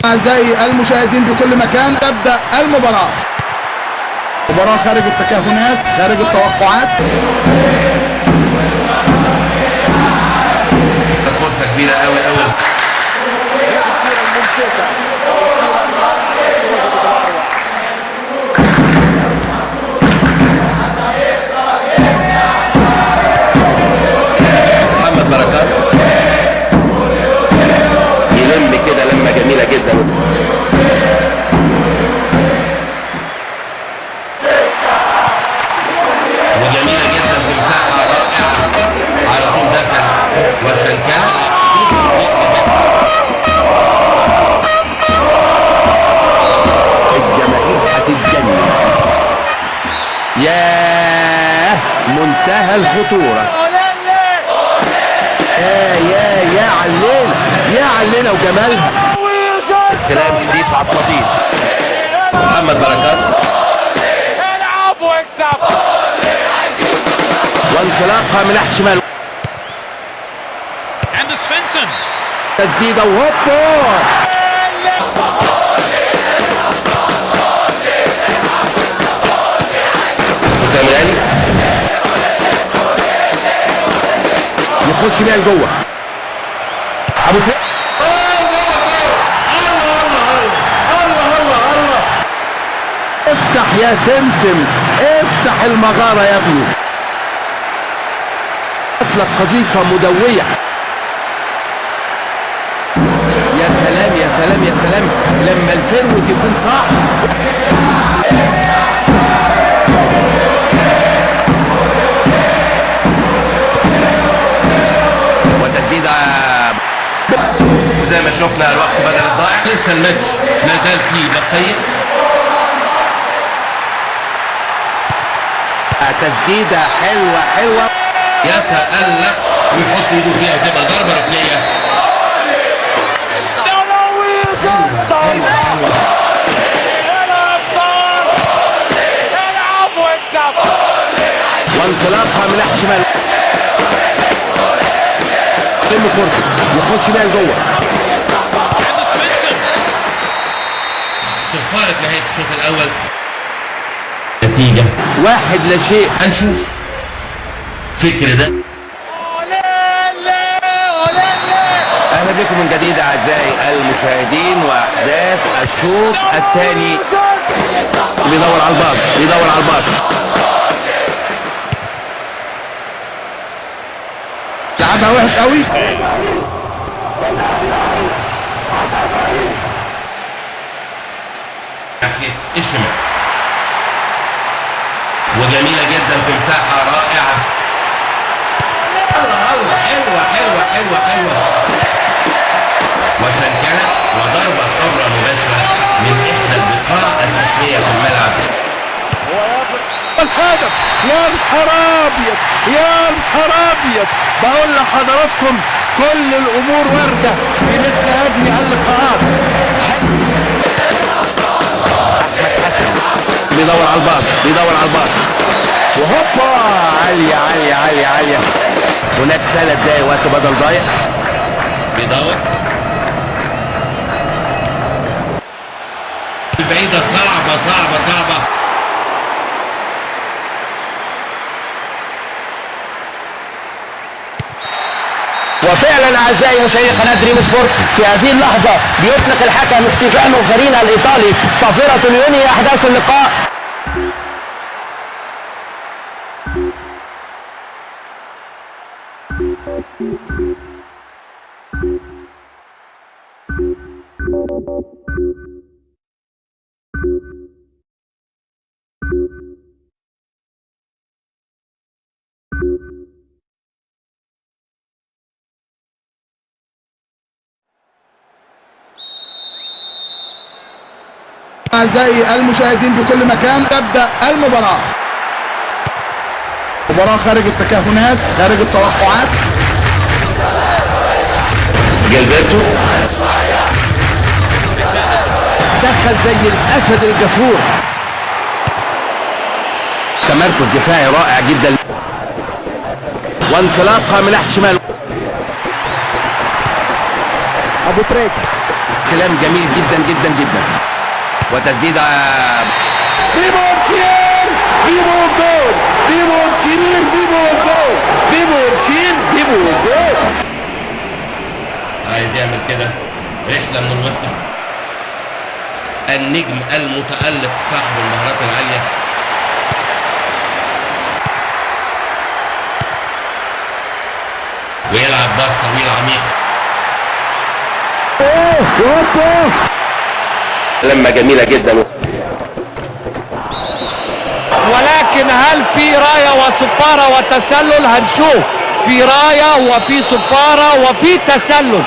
أعزائي المشاهدين بكل مكان، تبدأ المباراة. مباراة خارج التكهنات، خارج التوقعات. فرصة كبيرة قوي قوي. هذه الكرة الممتازة، الكرة الرائعة التي وجدت الأروع. محمد بركات يلم كده لمة جميلة جدا. وجميلة جدا في مساحة رائعة، على طول دخل وشنكلة. الجماهير هتتجنن. ياه، منتهى الخطورة. يا علينا، يا علينا وجمالها. استلام شريف عبد الفضيل. محمد بركات العب واكسب، وانطلاقها من ناحية شمال. اندرس فينسون تسديدة وهوبا. وكمان يخش بيها لجوه. ابو تريكة. افتح يا سمسم، افتح المغارة يا ابني. اطلق قذيفة مدوية. يا سلام يا سلام يا سلام لما الفرود يكون صح. وتسديدة، وزي ما شفنا الوقت بدل الضائع. لسه الماتش لا زال فيه بقية. تسديدة حلوة حلوة. يتألق ويحط ايده فيها وتبقى ضربة ركنية. العب واكسب، وانطلاقها من ناحية شمال. يلم كورته يخش بيها لجوه. اندرس فينسون صفارة نهاية الشوط الأول. نتيجة 1-0. هنشوف فكر ده. أهلا بكم من جديد أعزائي المشاهدين وأحداث الشوط الثاني. بيدور على الباص، بيدور على الباص. لعبها وحش قوي. ناحية الشمال. وجميلة جدا في مساحة رائعة. الله الله، حلوة حلوة حلوة حلوة. وشنكلة وضربة حرة مباشرة من إحدى البقاع السحرية في الملعب. الهدف، يا نهار ابيض يا نهار ابيض. بقول لحضراتكم كل الامور وارده في مثل هذه اللقاءات. أحمد حسن بيدور على الباص، بيدور على الباص. وهوبا، عالية عالية عالية عالية. هناك 3 دقايق وقت بدل ضايع. بيدور البعيدة، صعبة صعبة صعبة. وفعلا اعزائي مشاهدي قناه دريم سبورت، في هذه اللحظه بيطلق الحكم ستيفانو فارينا الايطالي صافره ينهي احداث اللقاء. أعزائي المشاهدين بكل مكان، تبدأ المباراة. مباراة خارج التكهنات، خارج التوقعات. جilberto دخل زي الاسد الجسور. تمركز دفاعي رائع جدا وانطلاقه من ناحيه شمال. ابو تريكة كلام جميل جدا جدا جدا. وتسديده بيبو كير، بيبو جول، بيبو كبير، بيبو جول، بيبو كير، بيبو جول. عايز يعمل كده رحله من الوسط. النجم المتألق صاحب المهارات العاليه. ويلعب باص طويل عميق. لما جميله جدا. ولكن هل في راية وصفارة وتسلل؟ هنشوف في راية وفي صفارة وفي تسلل.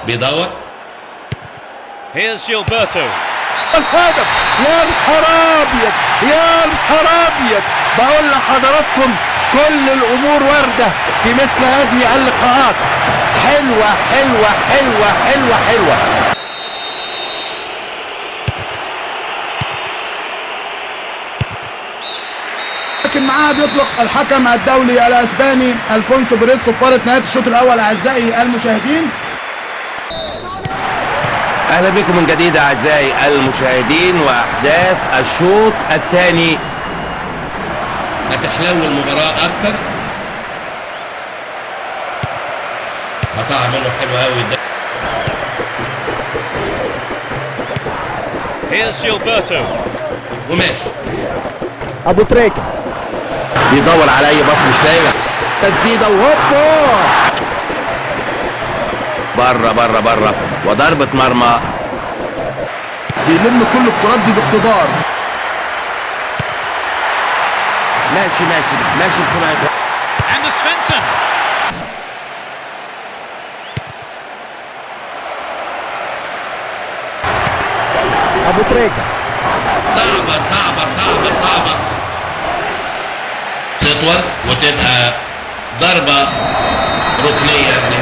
بيدور. Here's Gilberto. الهدف. يا نهار ابيض، يا نهار ابيض. بقول لحضراتكم كل الامور وارده في مثل هذه اللقاءات. حلوه حلوه حلوه حلوه حلوه. لكن معاها بيطلق الحكم الدولي الاسباني الفونسو بريس صفارة نهاية الشوط الاول اعزائي المشاهدين. اهلا بكم من جديد اعزائي المشاهدين واحداث الشوط الثاني. هتحلو المباراة اكتر. قطع منه حلو قوي ده. Here's Gilberto. وماشي. ابو تريكة بيدور على اي باص مش لاقي. تسديده وهوبا بره بره بره وضربة مرمى. بيلم كل الكرات دي باقتدار. ماشي ماشي ماشي بسرعة. Anders Svensson. ابو تريكة صعبة صعبة صعبة صعبة. تطول وتبقى ضربة ركنية يعني.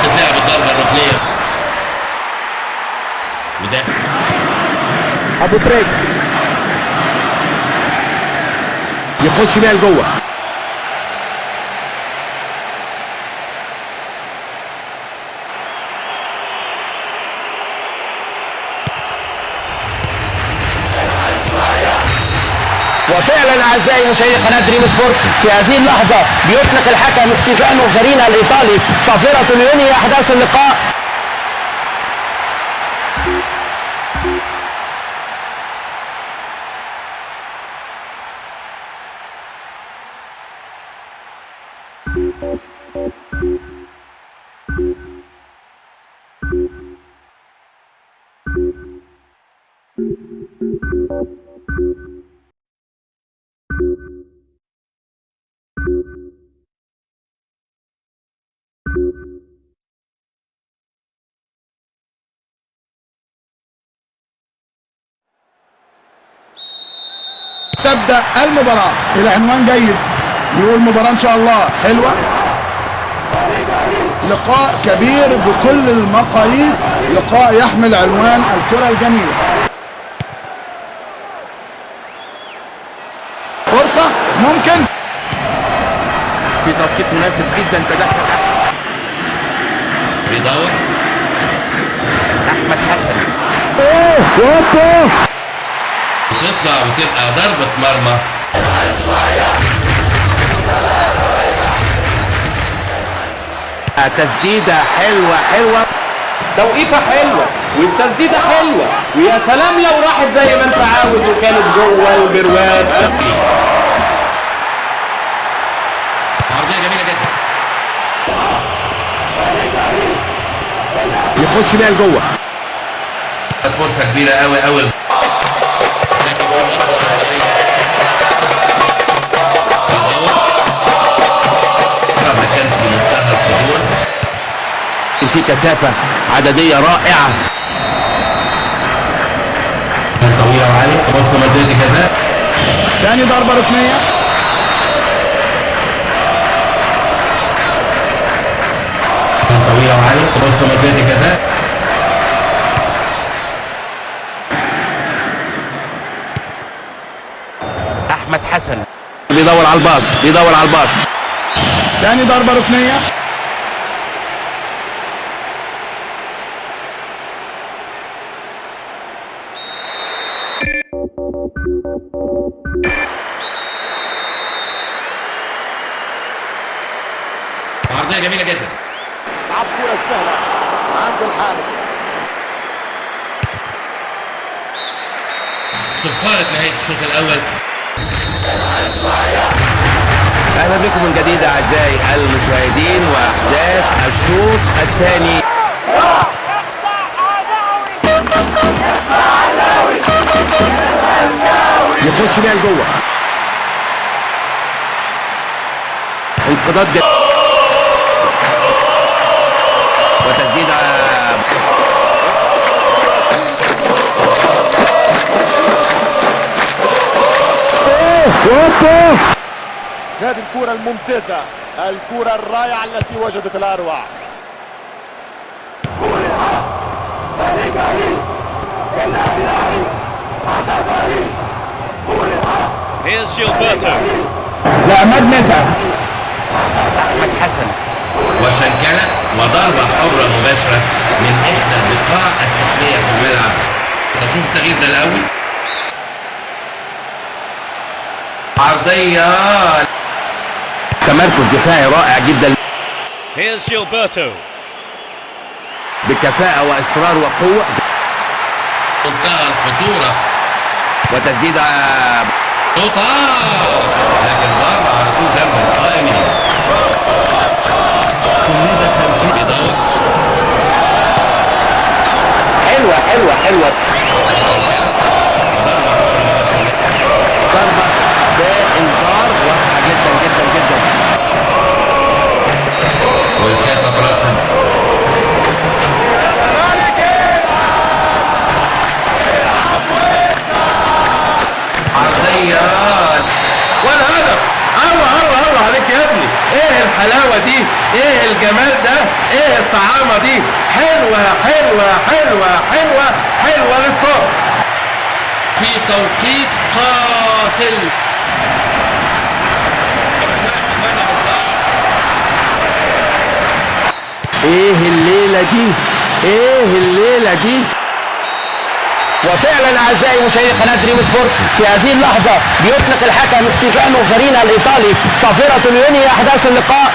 تتلعب الضربة الركنية. وده ابو تريكة يخش بيها لجوه. وفعلا اعزائي مشاهدي قناه دريم سبورت في هذه اللحظه بيطلق الحكم ستيفانو فارينا الايطالي صافره ينهي احداث اللقاء. تبدأ المباراة. العنوان جيد، يقول مباراة ان شاء الله حلوة. لقاء كبير بكل المقاييس، لقاء يحمل عنوان الكرة الجميلة. فرصة ممكن في توقيت مناسب جدا تدخل. بيدور احمد حسن. وتطلع وتبقى ضربة مرمى. تسديدة حلوة حلوة. توقيفه حلوه والتسديده حلوه ويا سلام لو راحت زي ما انت عاوز وكانت جوه البرواز. عرضية جميلة جدا. يخش بيها لجوه. فرصة كبيرة قوي قوي. لكن في لحظة كان في منتهى الخطورة. في كثافة عددية رائعة. طويلة وعالية وسط منطقة الجزاء. تاني ضربة ركنية. طويلة وعالية وسط منطقة الجزاء. أحمد حسن بيدور على الباص، بيدور على الباص. تاني ضربة ركنية. عرضية جميلة جدا. لعب كرة السهلة عند الحارس. صفارة نهاية الشوط الأول. أهلا بكم من جديد أعزائي المشاهدين وأحداث الشوط الثاني. يخش بيها لجوه. انقضاض وتسديد هذه الكرة الممتازة، الكرة الرائعة التي وجدت الأروع. Here's Gilberto. لعماد متعب. أحمد حسن وشنكلة وضربة حرة مباشرة من إحدى البقاع السحلية في الملعب. هتشوف التغيير ده الأول. عرضية تمركز دفاعي رائع جدا Here's Gilberto. بكفاءة وإصرار وقوة. منتهى الخطورة وتسديد نقطة لكن بره على طول جنب القائمين. كل ده تمثيل بيدور. حلوة ضربة حرة مباشرة. ضربة بإنذار واضحة جدا. والكاتب راسم. عرضية والهدف. الله عليك يا ابني. ايه الحلاوة دي، ايه الجمال ده، ايه الطعامة دي. حلوة للصبح في توقيت قاتل. ايه الليلة دي. وفعلا اعزائي مشاهدي قناه دريم سبورت في هذه اللحظه بيطلق الحكم ستيفانو فارينا الايطالي صافره ينهي احداث اللقاء.